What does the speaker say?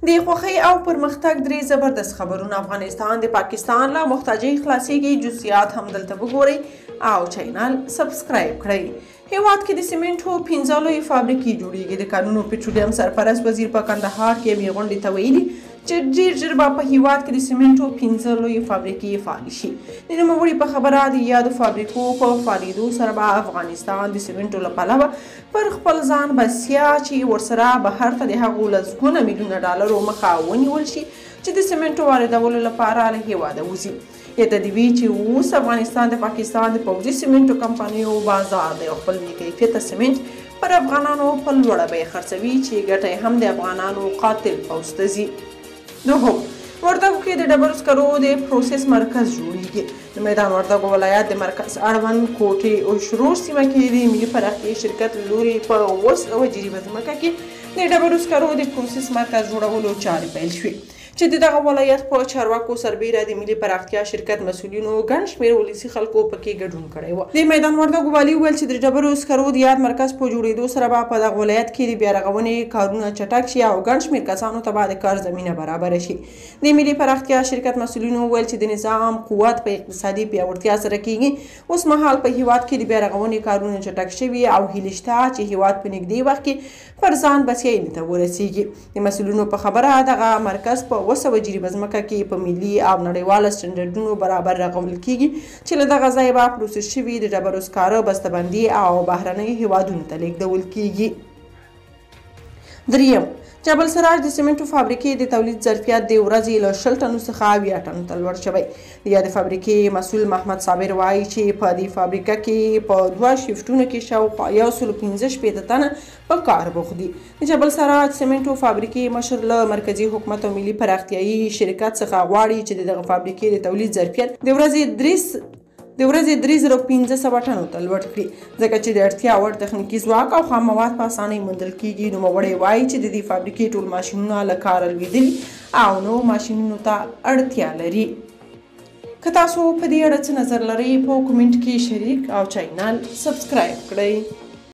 د خوښۍ او پرمختګ درې زبردست خبرونه. افغانستان د پاکستان له محتاجۍ خلاصیږي. جزئیات هم دلته وګورئ او چینل سبسکرایب کړئ. هیواد کې د سیمنټو 15 لوی فابریکې جوړیږي. د کانونو پټرولیم سرپرست وزیر په کندهار کې یوې غونډې ته ویلي چې ډېر ژر به په هیواد کې د سیمنټو 15 لوی فابریکې فعالې شي. د نوموړي په خبره د یادو فابریکو په فعالېدو سره به افغانستان د سیمنټو له پلوه پر خپل ځان بسیا چې ورسره بهر ته د هغو لسګونه میلیونه ډالرو مخه ونیول شي چې د سیمنټو واردولو لپاره له هیواده وځي. یاده دې وي چې اوس افغانستان د پاکستان د پوځي سیمنټو کمپنیو بازار دی او خپل بې کیفیته سیمنټ پر افغانانو په لوړه بیه خرڅوي چې ګټه یې هم د افغانانو قاتل پوځ ته ځي. دوهم، وردګو کې د ډبرو سکرو د پروسس مرکز جوړیږي. د میدان وردګو ولایت د مرکز اړوند کوټې او شروع سیمه کې د ملي پراختیايي شرکت له لوري په 200 جریبه ځمکه کې د ډبرو سکرو د پروسس مرکز جوړولو چارې پیل شوې چې د دغه ولایت په چارواکو سربیره د ملي پراختیا شرکت مسؤلینو ګڼ شمېر ولسي خلکو پکې ګډون کړی و. د میدان وردګو والي وویل چې د ډبرو سکرو د یاد مرکز په جوړېدو سره به په دغه ولایت کې د بیارغونې کارونه چټک شي او ګڼ شمېر کسانو ته به د کار زمینه برابره شي. د ملي پراختیا شرکت مسؤلینو وویل چې د نظام قوت په اقتصادي پیاوړتیا سره کیږي. اوس مهال په هیواد کې د بیارغونې کارونه چټک شوي او هیله شته چې هیواد په نږدې وخت کې پر ځان بسیاینې ته ورسیږي. د مسؤلینو په خبره دغه مرکز په 200 جریبه ځمکه کې په ملي او نړیواله سټنډرډونو برابر رغول کیږي چې له دغه ځایه به پروسس شوي د ډبرو سکاره بسته‌بندي او بهرنیو هیوادونو ته لیږدول کیږي. دریم، جبل سراج د سیمنټو فابریکې د تولید ظرفیت د ورځې له 20 ټنو څخه 20 ټنو ته لوړ شوی. د یادې فابریکې مسؤل محمد صابر وایي چې په دې فابریکه کې په 2 شیفټونو کې شاوخوا 115 تنه په کار بوخت دي. د جبل سراج سیمنټو فابریکې مشر له مرکزي حکومت او ملي پراختیايي شرکت څخه غواړي چې دغه فابریکې د تولید ظرفیت د ورځې 3500 ټنو ته لوړ کړي ځکه چې د اړتیا وړ تخنیکي ځواک او خام مواد په اسانۍ موندل کیږي. نوموړی وایي چې د دې فابریکې ټول ماشینونه له کاره لوېدلي او نو ماشینونو ته اړتیا لري. که تاسو په دې اړه څه نظر لرئ په کومنټ کې شریک او چینل سبسکرایب کړئ.